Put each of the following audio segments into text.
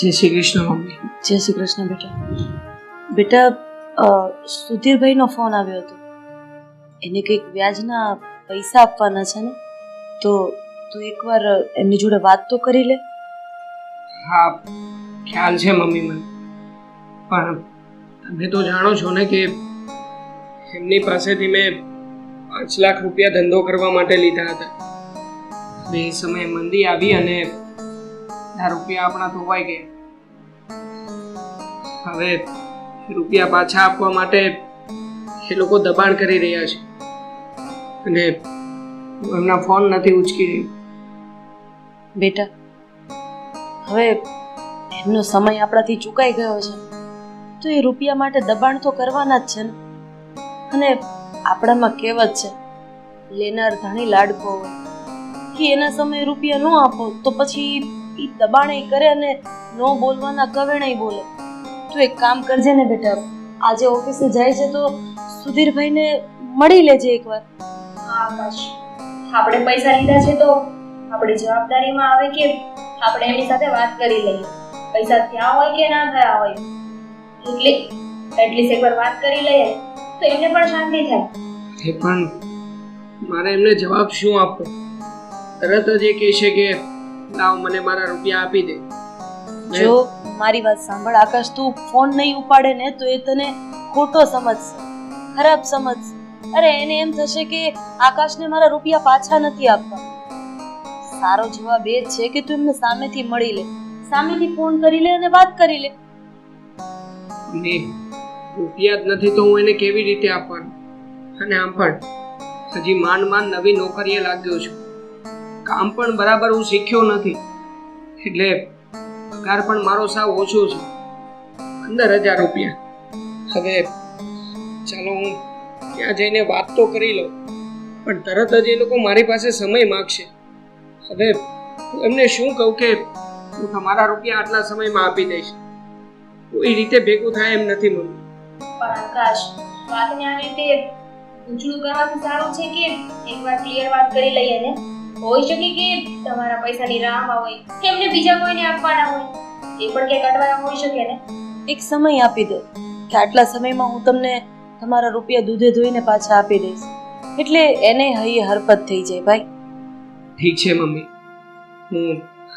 જય શ્રી કૃષ્ણ મમ્મી. જય શ્રી કૃષ્ણ બેટા. સુધીરભાઈનો ફોન આવ્યો હતો. એને કંઈક વ્યાજના પૈસા આપવાના છે ને, તો તું એકવાર એમની જોડે વાત તો કરી લે. હા, ખ્યાલ છે મમ્મી મને, પણ તમે તો જાણો છો ને કે એમની પાસેથી મેં 5 લાખ રૂપિયા ધંધો કરવા માટે લીધા હતા. હવે એ સમયે મંદી આવી અને આ રૂપિયા આપણા ધોવાઈ ગયા. હવે રૂપિયા પાછા આપવા માટે એ લોકો દબાણ કરી રહ્યા છે અને હું એમના ફોન નથી ઉચકી રહી. બેટા, હવે એમનો સમય આપણાથી ચૂકાઈ ગયો છે, તો એ રૂપિયા માટે દબાણ તો કરવાના જ છે ને. અને આપણામાં કહેવત છે, લેનાર ધણી લાડકો હોય, કે એના સમયે રૂપિયા ન આપો તો પછી એ દબાણ કરે અને ન બોલવાના કવેણાય બોલે. તું એક કામ કરજે ને બેટા, આજે ઓફિસે જાય છે તો સુધીરભાઈને મળી લેજે એકવાર. હા આકાશ, આપણે પૈસા લીધા છે તો આપણી જવાબદારીમાં આવે કે આપણે એમની સાથે વાત કરી લઈએ. પૈસા થયા હોય કે ના થયા હોય, એટલીસ્ટ એકવાર વાત કરી લઈએ તો એમને પણ શાંતિ થાય. એ પણ મારે એમને જવાબ શું આપવો? તરત જ એ કહેશે કે લાવ મને મારા રૂપિયા આપી દે. જો મારી વાત સાંભળ આકાશ, તું ફોન નહીં ઉપાડે ને તો એ તને ખોટો સમજશે, ખરાબ સમજશે. અરે એને એમ થશે કે આકાશને મારા રૂપિયા પાછા નથી આપવા. સારો જવાબ એ જ છે કે તું એમને સામેથી મળી લે, સામેથી ફોન કરી લે અને વાત કરી લે. ને રૂપિયા જ નથી તો હું એને કેવી રીતે આપવાનું? અને આમ પણ હજી માંડ નવી નોકરીએ લાગ્યો છું, કામ પણ બરાબર હું શીખ્યો નથી, એટલે પગાર પણ મારો સાવ ઓછો છે, 15,000 રૂપિયા. હવે ચાલો હું ત્યાં જઈને વાત તો કરી લઉં, પણ તરત જ એ લોકો મારી પાસે સમય માગશે. હવે હું એમને શું કહું કે હું તમારા રૂપિયા આટલા સમયમાં આપી દઈશ? કોઈ રીતે ભેગું થાય એમ નથી મને. પણ આકાશ, વાતને આવી રીતે ઉજળું કરવાથી સારું છે કે એકવાર ક્લિયર વાત કરી લઈએ ને. હોઈ શકે કે તમારા પૈસાની રાહમાં હોય કે એમને બીજા કોઈને આપવાના હોય, એ પણ કે કટવાના હોઈ શકે ને. એક સમય આપી દે કે આટલા સમયમાં હું તમને તમારા રૂપિયા દૂધે ધોઈને પાછા આપી દઈશ, એટલે એને હૈયે હરકત થઈ જાય. ભાઈ ઠીક છે મમ્મી, હું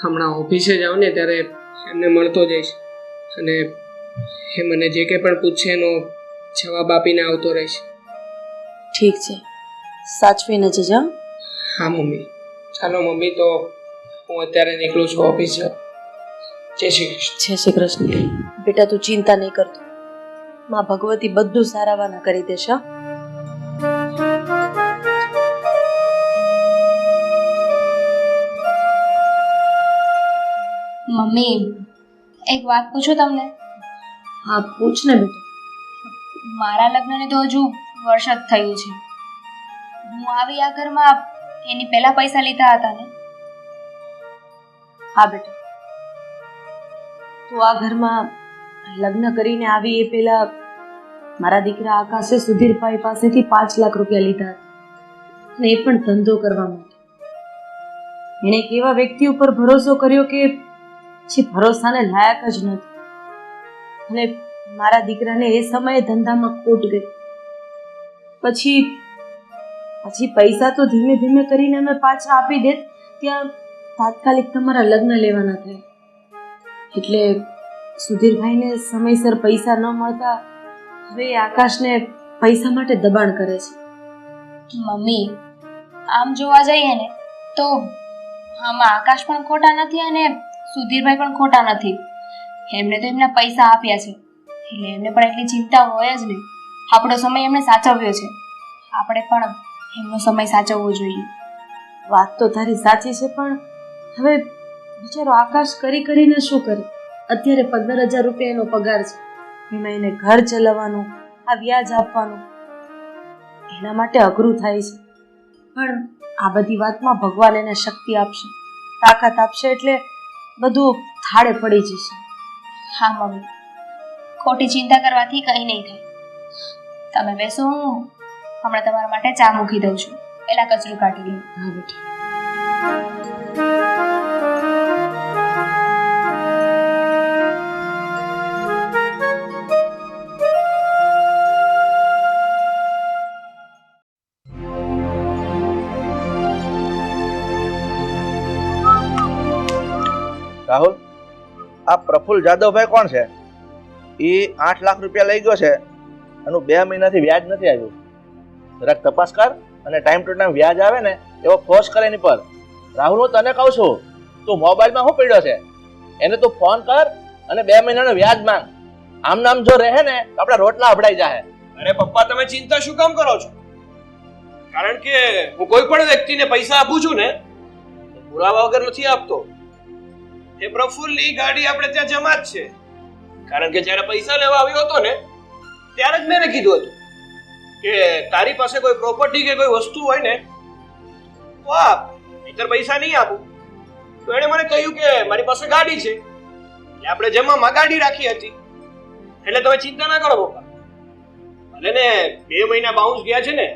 હમણાં ઓફિસે જાઉં ને ત્યારે એમને મળતો જઈશ અને એ મને જે કંઈ પણ પૂછશે એનો જવાબ આપીને આવતો રહીશ. ઠીક છે, સાચવીને જજો. હા મમ્મી. ચાલો મમ્મી, તો હું અત્યારે નીકળું છું ઓફિસે. જય શ્રી કૃષ્ણ. જય શ્રી કૃષ્ણ. બેટા તું ચિંતા નહીં કરતો, માં ભગવતી બધું સારાવાના કરી દેશે. મમ્મી, એક વાત પૂછું તમને? હા પૂછ ને બેટા. મારા લગ્નને તો હજુ વર્ષ જ થયું છે. હું આવી આ ઘરમાં એની પહેલા પૈસા લીધા હતા ને? હા બેટા, તું આ ઘરમાં લગ્ન કરીને આવી એ પહેલા મારા દીકરા આકાશે સુધીરભાઈ પાસેથી 5 લાખ રૂપિયા લીધા હતા, અને એ પણ ધંધો કરવા માટે. એણે એક એવા વ્યક્તિ ઉપર ભરોસો કર્યો કે જે ભરોસાને લાયક જ નથી, અને મારા દીકરાને એ સમયે ધંધામાં ખોટ ગઈ. પછી પૈસા તો ધીમે ધીમે કરીને અમે પાછા આપી દે, ત્યાં તાત્કાલિક તમારા લગ્ન લેવાના થયા. એટલે સુધીરભાઈને સમયસર પૈસા ન મળતા હવે આકાશને પૈસા માટે દબાણ કરે છે. મમ્મી, આમ જોવા જઈએ ને તો આમાં આકાશ પણ ખોટા નથી અને સુધીરભાઈ પણ ખોટા નથી. એમને તો એમના પૈસા આપ્યા છે એટલે એમને પણ એટલી ચિંતા હોય જ ને. આપણો સમય એમને સાચવ્યો છે, આપણે પણ એમનો સમય સાચવવો જોઈએ. વાત તો તારી સાચી છે, પણ હવે બિચારો આકાશ કરીને શું કરે? અત્યારે 15,000 રૂપિયા એનો પગાર છે, એમાં એને ઘર ચલાવવાનું, આ વ્યાજ આપવાનું, એના માટે અઘરું થાય છે. પણ આ બધી વાતમાં ભગવાન એને શક્તિ આપશે, તાકાત આપશે, એટલે બધું થાળે પડી જશે. હા મમ્મી, ખોટી ચિંતા કરવાથી કંઈ નહીં થાય. તમે બેસો, હું હમણાં તમારા માટે ચા મૂકી દઉં છું. પહેલા કચરું કાઢી લઉં. હા બેટા. રાહુલ, આ પ્રફુલ્લ જાદવભાઈ કોણ છે? એ 8 લાખ રૂપિયા લઈ ગયો છે, એનું 2 મહિનાથી વ્યાજ નથી આવ્યું. જરાક તપાસ કર અને ટાઈમ ટુ ટાઈમ વ્યાજ આવે ને એવો ફોર્સ કરે એની પર. રાહુલ, હું તને કહું છું, તું મોબાઈલમાં શું પડ્યો છે? એને તું ફોન કર અને 2 મહિનાનો વ્યાજ માંગ. આમ નામ જો રહે ને તો આપણા રોટલા અભડાઈ જાય. અરે પપ્પા, તમે ચિંતા શું કામ કરો છો? કારણ કે હું કોઈ પણ વ્યક્તિને પૈસા આપું છું ને તો પુરાવા વગર નથી આપતો. એ પ્રફુલ્લની ગાડી આપણે ત્યાં જમા જ છે. કારણ કે જ્યારે પૈસા લેવા આવ્યો હતો ને ત્યારે જ મેં કીધું હતું કે તારી પાસે કોઈ પ્રોપર્ટી કે કોઈ વસ્તુ હોય ને તો આપ, નહીંતર પૈસા નહીં આપું. તો એણે મને કહ્યું કે મારી પાસે ગાડી છે, એટલે આપણે જમામાં ગાડી રાખી હતી. એટલે તમે ચિંતા ના કરો પપ્પા. ભલે ને 2 મહિના બાઉન્સ ગયા છે ને,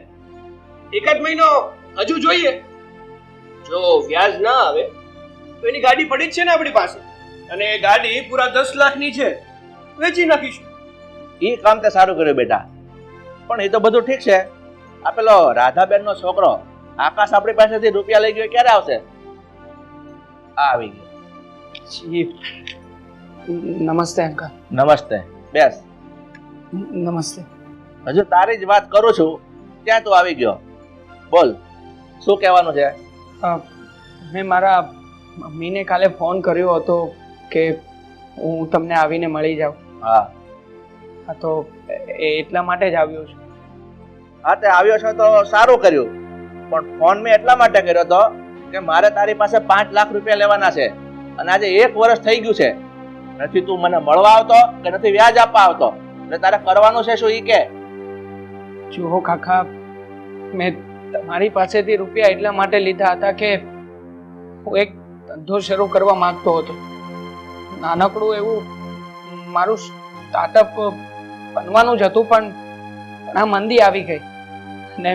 1 જ મહિનો હજુ જોઈએ. જો વ્યાજ ના આવે તો એની ગાડી પડી જ છે ને આપણી પાસે, અને એ ગાડી પૂરા 10 લાખની છે, વેચી નાખીશું. એ કામ તે સારું કર્યું બેટા. પણ એ તો બધું ઠીક છે, આ પેલો રાધાબેનનો છોકરો આકાશ આપણી પાસેથી રૂપિયા લઈ ગયો, ક્યારે આવશે? આવી ગયો. જી નમસ્તે અંકલ. નમસ્તે, બેસ. નમસ્તે. હજુ તારી જ વાત કરું છું ત્યાં તું આવી ગયો. બોલ, શું કહેવાનું છે? મેં મારા મમ્મીને કાલે ફોન કર્યો હતો કે હું તમને આવીને મળી જાઉં. હા તો એટલા માટે જ આવ્યો છું. હા, તે આવ્યો છો તો સારું કર્યું, પણ ફોન મેં એટલા માટે કર્યો હતો કે મારે તારી પાસે 5 લાખ રૂપિયા લેવાના છે, અને આજે 1 વર્ષ થઈ ગયું છે. નથી તું મને મળવા આવતો કે નથી વ્યાજ આપવા આવતો, એટલે તારે કરવાનું છે શું? ઈ કે. જુઓ કાકા, મેં તમારી પાસેથી રૂપિયા એટલા માટે લીધા હતા કે હું એક ધંધો શરૂ કરવા માંગતો હતો. નાનકડું એવું મારું સ્ટાર્ટઅપ બનવાનું જ હતું, પણ આ મંદી આવી ગઈ અને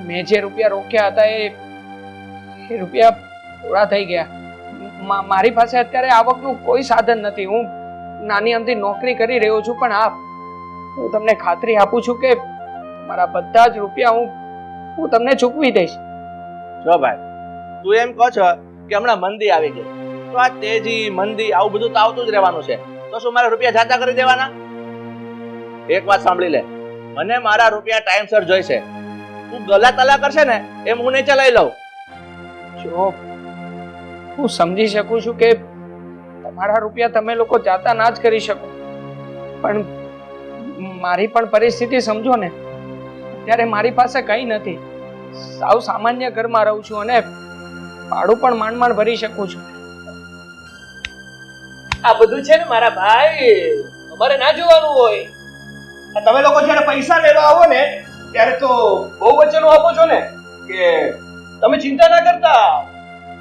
મેં જે રૂપિયા રોક્યા હતા એ રૂપિયા પૂરા થઈ ગયા. મારી પાસે અત્યારે આવકનું કોઈ સાધન નથી. હું નાની અમથી નોકરી કરી રહ્યો છું, પણ હું તમને ખાતરી આપું છું કે મારા બધા જ રૂપિયા હું તમને ચૂકવી દઈશ. જો ભાઈ, તું એમ કહો છો કે હમણાં મંદી આવી ગઈ, તો આ તેજી મંદી આવું બધું તો આવતું જ રહેવાનું છે. તો શું મારા રૂપિયા જાતા કરી દેવાના? એક વાત સાંભળી લે, મને મારા રૂપિયા ટાઈમસર જોઈશે. તું ગલા તલા કરશે ને એમ હું નીચે લઈ લઉં. જો હું સમજી શકું છું કે તમારા રૂપિયા તમે લોકો જાતા ના જ કરી શકો, પણ મારી પણ પરિસ્થિતિ સમજો ને. ત્યારે મારી પાસે કંઈ નથી, સાવ સામાન્ય ઘરમાં રહું છું અને ભાડું પણ માંડ માંડ ભરી શકું છું. આ બધું છે ને મારા ભાઈ, અમારે ના જોવાનું હોય. તમે લોકો જ્યારે પૈસા લેવા આવો ને ત્યારે તો બહુ વચનો આપો છો ને કે તમે ચિંતા ના કરતા,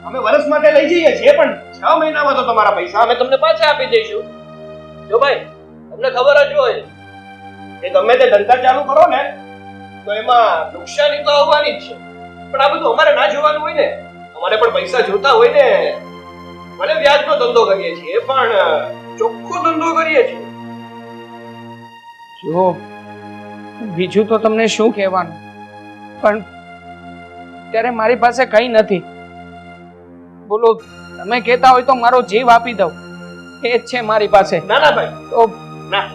અમે વર્ષ માટે લઈ જઈએ છીએ, પણ 6 મહિનામાં તો તમારા પૈસા અમે તમને પાછા આપી દઈશું. જો ભાઈ, તમને ખબર જ હોય કે ગમે તે ધંધા ચાલુ કરો ને તો એમાં નુકસાની તો આવવાની જ છે, પણ આ બધું અમારે ના જોવાનું હોય ને. અમારે પણ પૈસા જોતા હોય ને. ભલે વ્યાજનો ધંધો કરીએ છીએ, પણ ચોખ્ખો ધંધો કરીએ છીએ. જો બીજું તો તમને શું કહેવાનું, પણ ત્યારે મારી પાસે કંઈ નથી. બોલો, તમે કહેતા હોય તો મારો જીવ આપી દઉં, એ જ છે મારી પાસે. ના ના ભાઈ, તો ના,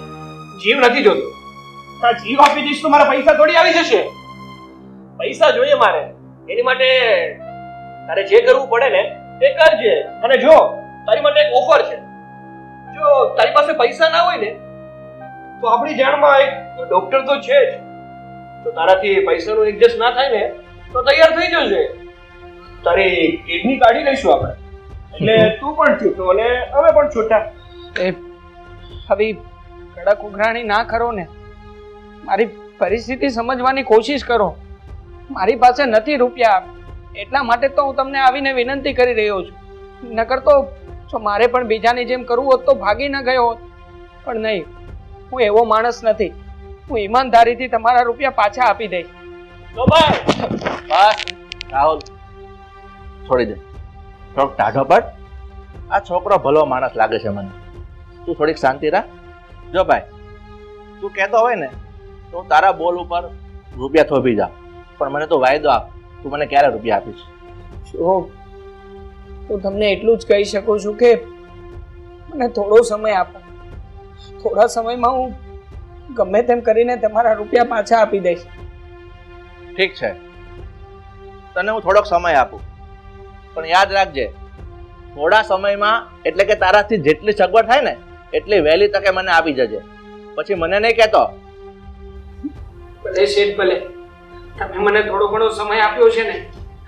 જીવ નથી જોતો. આ જીવ આપી દઈશ તો મારા પૈસા થોડી આવી જશે. પૈસા જોઈએ મારે, એની માટે તારે જે કરવું પડે ને એ કરજે. અને જો તારી માટે એક ઓફર છે, જો તારી પાસે પૈસા ના હોય ને તો આપણી જાણમાં એક ડોક્ટર તો છે જ. જો તારાથી પૈસાનું એડજસ્ટ ના થાય ને તો તૈયાર થઈ જશે. તારી કિડની કાઢી લઈશું આપણે, એટલે તું પણ છૂટો અને અમે પણ છૂટા. એ હવે કડક ઉઘરાણી ના કરો ને, મારી પરિસ્થિતિ સમજવાની કોશિશ કરો. મારી પાસે નથી રૂપિયા, એટલા માટે તો હું તમને આવીને વિનંતી કરી રહ્યો છું. નકર તો જો મારે પણ બીજાની જેમ કરવું હોત તો ભાગી ન ગયો હોત, પણ નહીં, હું એવો માણસ નથી. હું ઈમાનદારીથી તમારા રૂપિયા પાછા આપી દઈશ. તો બસ રાહુલ, છોડી દે. થોડોક ટાઢો પડ. આ છોકરો ભલો માણસ લાગે છે મને. તું થોડીક શાંતિ રાખ. જો ભાઈ, તું કહેતો હોય ને તો તારા બોલ ઉપર રૂપિયા થોભી જા, પણ મને તો વાયદો આપ, તું મને ક્યારે રૂપિયા આપીશ? જો હું તમને એટલું જ કહી શકું છું કે મને થોડો સમય આપો. થોડા સમયમાં હું ગમે તેમ કરીને તમારા રૂપિયા પાછા આપી દઈશ. ઠીક છે, તને હું થોડોક સમય આપું, પણ યાદ રાખજે થોડા સમયમાં એટલે કે તારાથી જેટલી સગવડ થાય ને એટલી વહેલી તકે મને આપી જજે. પછી મને નહીં કહેતો. ભલે શેઠ ભલે, તમે મને થોડો ઘણો સમય આપ્યો છે ને,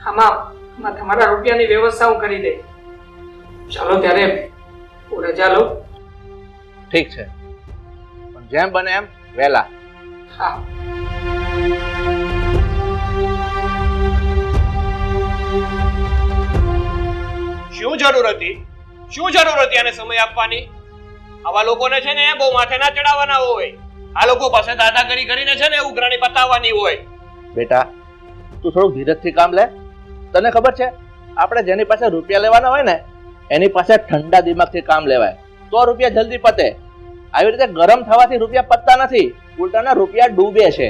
આમાં તમારા રૂપિયાની વ્યવસ્થા હું કરી દઈશ. ચાલો ત્યારે હું રજા લઉં. ઠીક છે, પણ જેમ બને એમ વહેલા. હા. શું જરૂર હતી આને સમય આપવાની? આવા લોકોને છે ને બહુ માથે ના ચડાવવાના હોય. આ લોકો પાસે દાદાગીરી કરીને છે ને ઉઘરાણી પતાવવાની હોય. બેટા, તું થોડુંક ધીરજથી કામ લે. તને ખબર છે આપણે જેની પાસે રૂપિયા લેવાના હોય ને એની પાસે ઠંડા દિમાગથી કામ લેવાય તો રૂપિયા જલ્દી પતે. આવી રીતે ગરમ થવાથી રૂપિયા પતતા નથી, ઉલટાના રૂપિયા ડૂબે છે.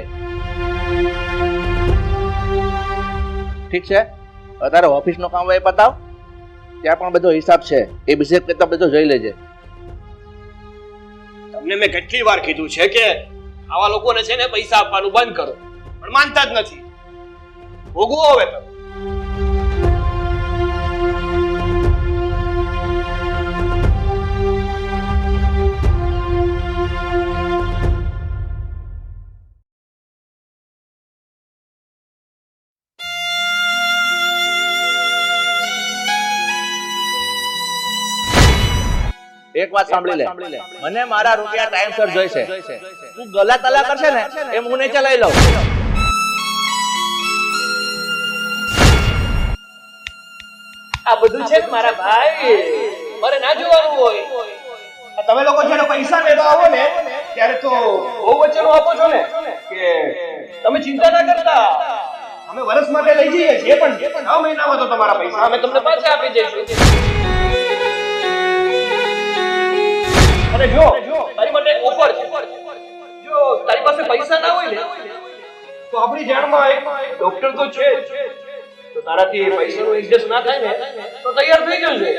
ઠીક છે, અત્યારે ઓફિસનું કામ હોય પતાવ. ત્યાં પણ બધો હિસાબ છે, એ વિશે કરતા બધો જોઈ લેજે. તમને મેં કેટલી વાર કીધું છે કે આવા લોકોને છે ને પૈસા આપવાનું બંધ કરો, પણ માનતા જ નથી. ભોગવો હવે તમે. એક વાત સાંભળી લે, મને મારા રૂપિયા ટાઈમસર જોઈશે. તું ગલા તલા કરશે ને એમ હું નીચે લઈ લઉં. આ બધું છે મારા ભાઈ, મારે ના જોવાનું હોય. તમે લોકો જ્યારે પૈસા લેવા આવો ને ત્યારે તો બહુ વચનો આપો છો ને કે તમે ચિંતા ના કરતા, અમે વર્ષ માટે લઈ જઈએ છીએ, પણ 6 મહિનામાં તો તમારા પૈસા અમે તમને પાછા આપી દઈશું. અને જો તારી માટે ઓફર છે, જો તારી પાસે પૈસા ના હોય ને તો આપણી જાણમાં એક ડોક્ટર તો છે જ. તો તારાથી પૈસાનું એડજસ્ટ ના થાય ને તો તૈયાર થઈ જશે.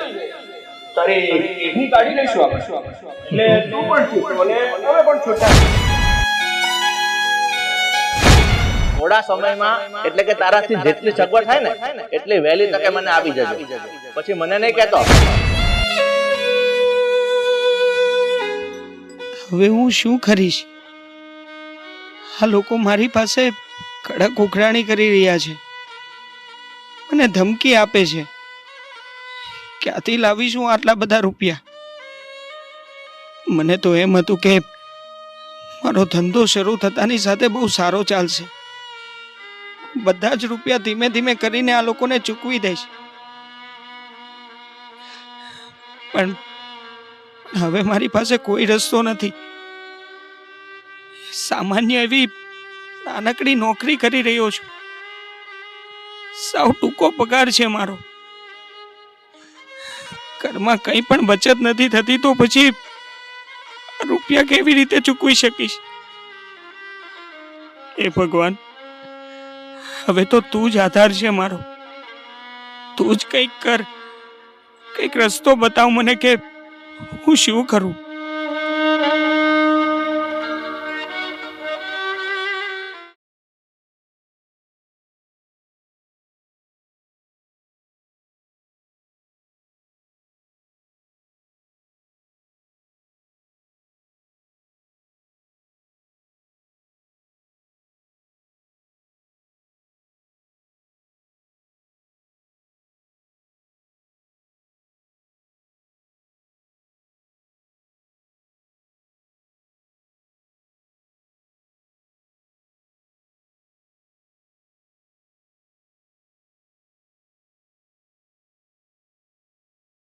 તારી કિડની કાઢી લઈશું આપણે, એટલે તું પણ છૂટો અને અમે પણ છૂટા. થોડા સમયમાં એટલે કે તારાથી જેટલી સગવડ થાય ને એટલી વહેલી તકે મને આપી જજે. પછી મને નહીં કહેતો. હવે હું શું કરીશ? આ લોકો મારી પાસે કડક ઉઘરાણી કરી રહ્યા છે, મને ધમકી આપે છે. ક્યાંથી લાવીશું આટલા બધા રૂપિયા? મને તો એમ હતું કે મારો ધંધો શરૂ થતાની સાથે બહુ સારો ચાલશે. બધા જ રૂપિયા ધીમે ધીમે કરીને આ લોકોને ચૂકવી દઈશ. પણ હવે મારી પાસે કોઈ રસ્તો નથી. સામાન્ય એવી નાનકડી નોકરી કરી રહ્યો છું. સાવ ટૂંકો પગાર છે મારો. ઘરમાં કંઈ પણ બચત નથી થતી, તો પછી રૂપિયા કેવી રીતે ચૂકવી શકીશ? હે ભગવાન, હવે તો તું જ આધાર છે મારો. તું જ કંઈક કર, કંઈક રસ્તો બતાવ મને કે હું શું કરું.